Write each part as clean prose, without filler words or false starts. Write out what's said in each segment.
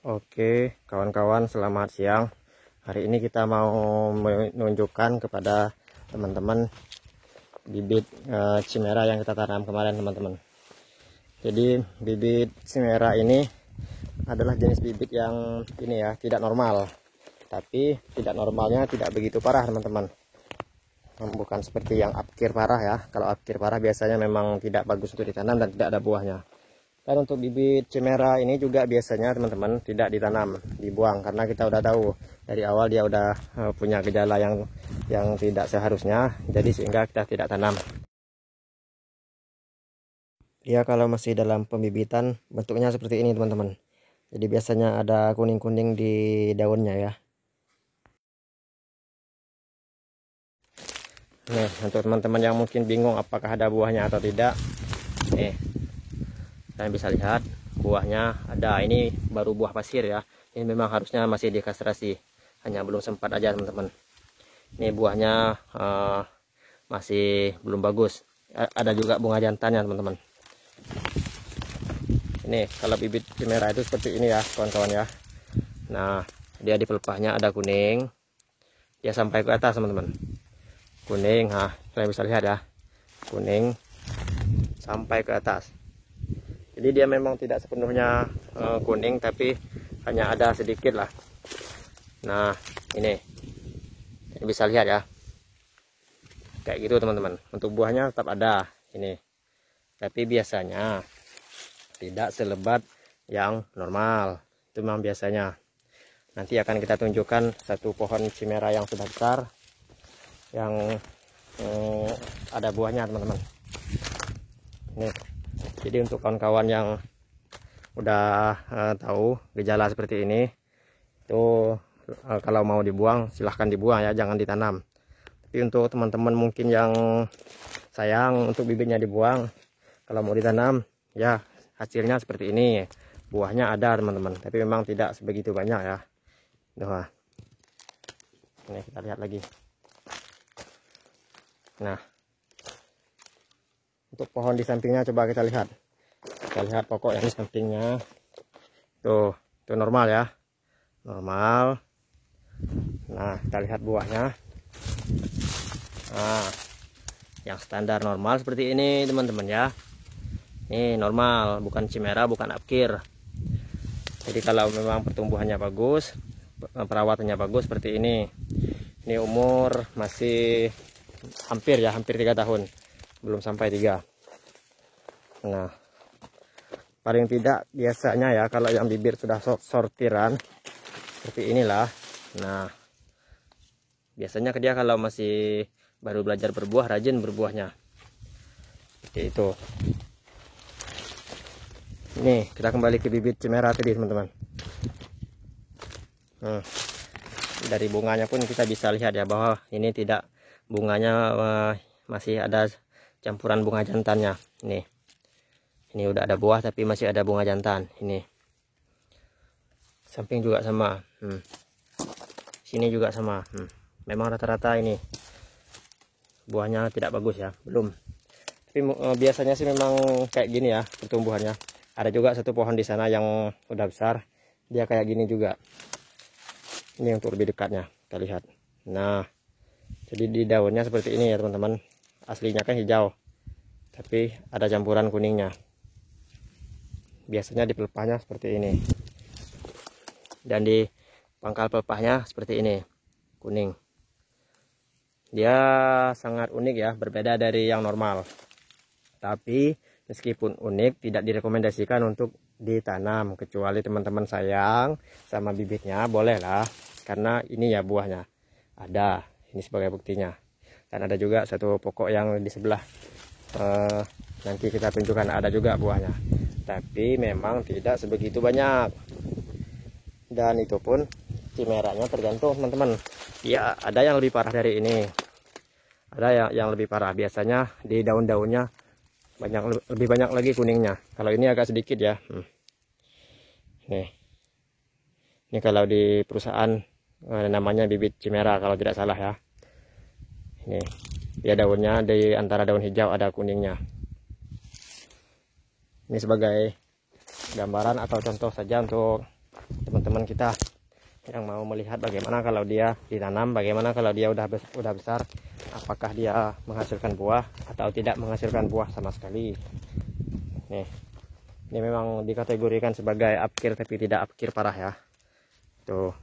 Oke, kawan-kawan, selamat siang. Hari ini kita mau menunjukkan kepada teman-teman bibit cimera yang kita tanam kemarin, teman-teman. Jadi bibit cimera ini adalah jenis bibit yang ini ya, tidak normal. Tapi tidak normalnya tidak begitu parah, teman-teman. Bukan seperti yang apkir parah ya. Kalau apkir parah biasanya memang tidak bagus untuk ditanam dan tidak ada buahnya. Dan untuk bibit cimera ini juga biasanya teman-teman tidak ditanam, dibuang, karena kita udah tahu dari awal dia udah punya gejala yang tidak seharusnya, jadi sehingga kita tidak tanam. Ya, kalau masih dalam pembibitan bentuknya seperti ini, teman-teman. Jadi biasanya ada kuning-kuning di daunnya ya. Nih, untuk teman-teman yang mungkin bingung apakah ada buahnya atau tidak, nih kalian bisa lihat buahnya ada. Ini baru buah pasir ya, ini memang harusnya masih dikastrasi, hanya belum sempat aja, teman-teman. Ini buahnya masih belum bagus, ada juga bunga jantannya, teman-teman. Ini kalau bibit cimera itu seperti ini ya, kawan-kawan ya. Nah, dia di pelepahnya ada kuning, dia sampai ke atas, teman-teman. Kuning, nah kalian bisa lihat ya, kuning sampai ke atas. Jadi dia memang tidak sepenuhnya kuning, tapi hanya ada sedikit lah. Nah, ini bisa lihat ya, kayak gitu, teman-teman. Untuk buahnya tetap ada ini, tapi biasanya tidak selebat yang normal. Itu memang biasanya. Nanti akan kita tunjukkan satu pohon cimera yang sudah besar, yang ada buahnya, teman-teman. Nih. Jadi untuk kawan-kawan yang udah tahu gejala seperti ini, itu kalau mau dibuang silahkan dibuang ya, jangan ditanam. Tapi untuk teman-teman mungkin yang sayang untuk bibitnya dibuang, kalau mau ditanam ya hasilnya seperti ini. Buahnya ada, teman-teman, tapi memang tidak sebegitu banyak ya. Nah, ini kita lihat lagi. Nah, untuk pohon di sampingnya coba kita lihat. Kita lihat pokok yang di sampingnya. Tuh, itu normal ya. Normal. Nah, kita lihat buahnya. Nah, yang standar normal seperti ini, teman-teman ya. Ini normal, bukan cimera, bukan apkir. Jadi kalau memang pertumbuhannya bagus, perawatannya bagus seperti ini. Ini umur masih hampir 3 tahun. Belum sampai 3. Nah, paling tidak biasanya ya, kalau yang bibit sudah sortiran seperti inilah. Nah, biasanya dia kalau masih baru belajar berbuah, rajin berbuahnya seperti itu. Nih, kita kembali ke bibit cimera tadi, teman-teman. Dari bunganya pun kita bisa lihat ya, bahwa ini tidak, bunganya masih ada campuran bunga jantannya. Ini udah ada buah tapi masih ada bunga jantan. Ini samping juga sama, sini juga sama. Memang rata-rata ini buahnya tidak bagus ya, belum. Tapi biasanya sih memang kayak gini ya pertumbuhannya. Ada juga satu pohon di sana yang udah besar, dia kayak gini juga. Ini untuk lebih dekatnya kita lihat. Nah, jadi di daunnya seperti ini ya, teman-teman. Aslinya kan hijau, tapi ada campuran kuningnya. Biasanya di pelepahnya seperti ini, dan di pangkal pelepahnya seperti ini, kuning. Dia sangat unik ya, berbeda dari yang normal. Tapi meskipun unik, tidak direkomendasikan untuk ditanam, kecuali teman-teman sayang sama bibitnya, bolehlah, karena ini ya buahnya ada. Ini sebagai buktinya. Dan ada juga satu pokok yang di sebelah, nanti kita tunjukkan, ada juga buahnya, tapi memang tidak sebegitu banyak. Dan itu pun cimeranya tergantung, teman-teman ya. Ada yang lebih parah dari ini, ada yang lebih parah. Biasanya di daun-daunnya lebih banyak lagi kuningnya. Kalau ini agak sedikit ya. Ini kalau di perusahaan namanya bibit cimera kalau tidak salah ya. Ini dia daunnya, di antara daun hijau ada kuningnya. Ini sebagai gambaran atau contoh saja untuk teman-teman teman-teman kita yang mau melihat bagaimana kalau dia ditanam, bagaimana kalau dia udah besar, apakah dia menghasilkan buah atau tidak menghasilkan buah sama sekali. Nih, ini memang dikategorikan sebagai upkir tapi tidak upkir parah ya. Tuh,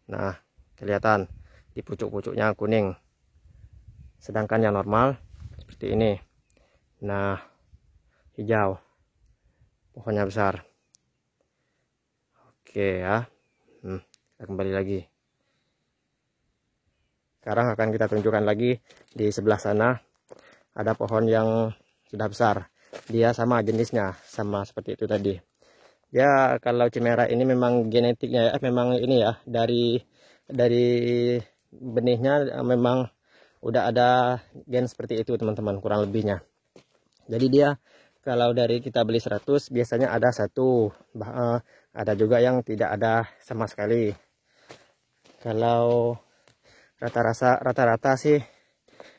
nah kelihatan di pucuk-pucuknya kuning, sedangkan yang normal seperti ini. Nah, hijau, pohonnya besar. Oke ya. Kita kembali lagi. Sekarang akan kita tunjukkan lagi di sebelah sana ada pohon yang sudah besar. Dia sama jenisnya, sama seperti itu tadi. Ya, kalau cemara ini memang genetiknya ya, memang ini ya, dari benihnya memang udah ada gen seperti itu teman-teman, kurang lebihnya. Jadi dia kalau dari kita beli 100 biasanya ada satu, ada juga yang tidak ada sama sekali. Kalau rata-rata sih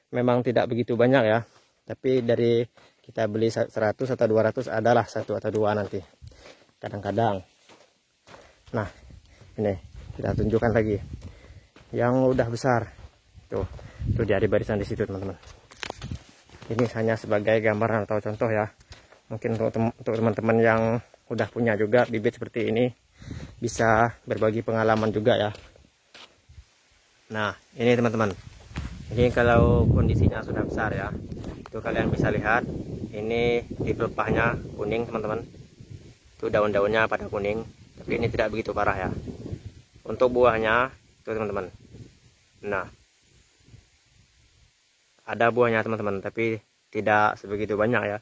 memang tidak begitu banyak ya, tapi dari kita beli 100 atau 200 adalah satu atau dua nanti kadang-kadang. Nah, ini kita tunjukkan lagi yang udah besar. Tuh dia di barisan di situ teman-teman. Ini hanya sebagai gambaran atau contoh ya. Mungkin untuk teman-teman yang udah punya juga bibit seperti ini bisa berbagi pengalaman juga ya. Nah, ini teman-teman. Ini kalau kondisinya sudah besar ya. Itu kalian bisa lihat. Ini di pelepahnya kuning teman-teman. Itu daun-daunnya pada kuning. Tapi ini tidak begitu parah ya. Untuk buahnya itu teman-teman. Nah, ada buahnya teman-teman, tapi tidak sebegitu banyak ya.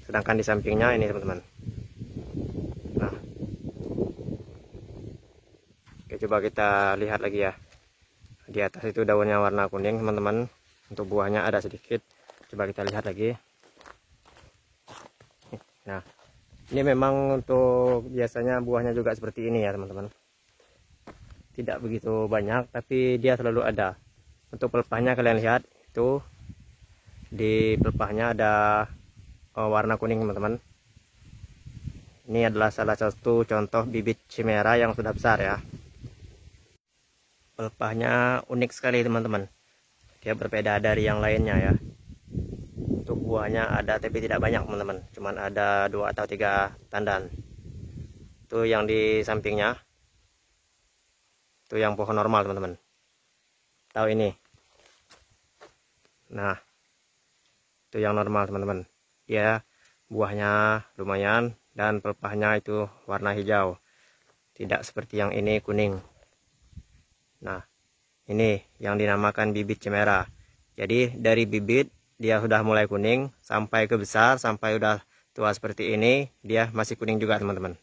Sedangkan di sampingnya ini teman-teman. Nah, oke, coba kita lihat lagi ya. Di atas itu daunnya warna kuning teman-teman. Untuk buahnya ada sedikit. Coba kita lihat lagi. Nah, ini memang untuk biasanya buahnya juga seperti ini ya teman-teman. Tidak begitu banyak, tapi dia selalu ada. Untuk pelepahnya kalian lihat itu di pelepahnya ada warna kuning teman-teman. Ini adalah salah satu contoh bibit cemara yang sudah besar ya. Pelepahnya unik sekali teman-teman. Dia berbeda dari yang lainnya ya. Untuk buahnya ada tapi tidak banyak teman-teman. Cuman ada 2 atau 3 tandan. Itu yang di sampingnya. Itu yang pohon normal teman-teman. Tahu ini. Nah, itu yang normal teman-teman. Dia buahnya lumayan dan pelepahnya itu warna hijau. Tidak seperti yang ini kuning. Nah, ini yang dinamakan bibit cemara. Jadi dari bibit dia sudah mulai kuning sampai ke besar, sampai udah tua seperti ini dia masih kuning juga teman-teman.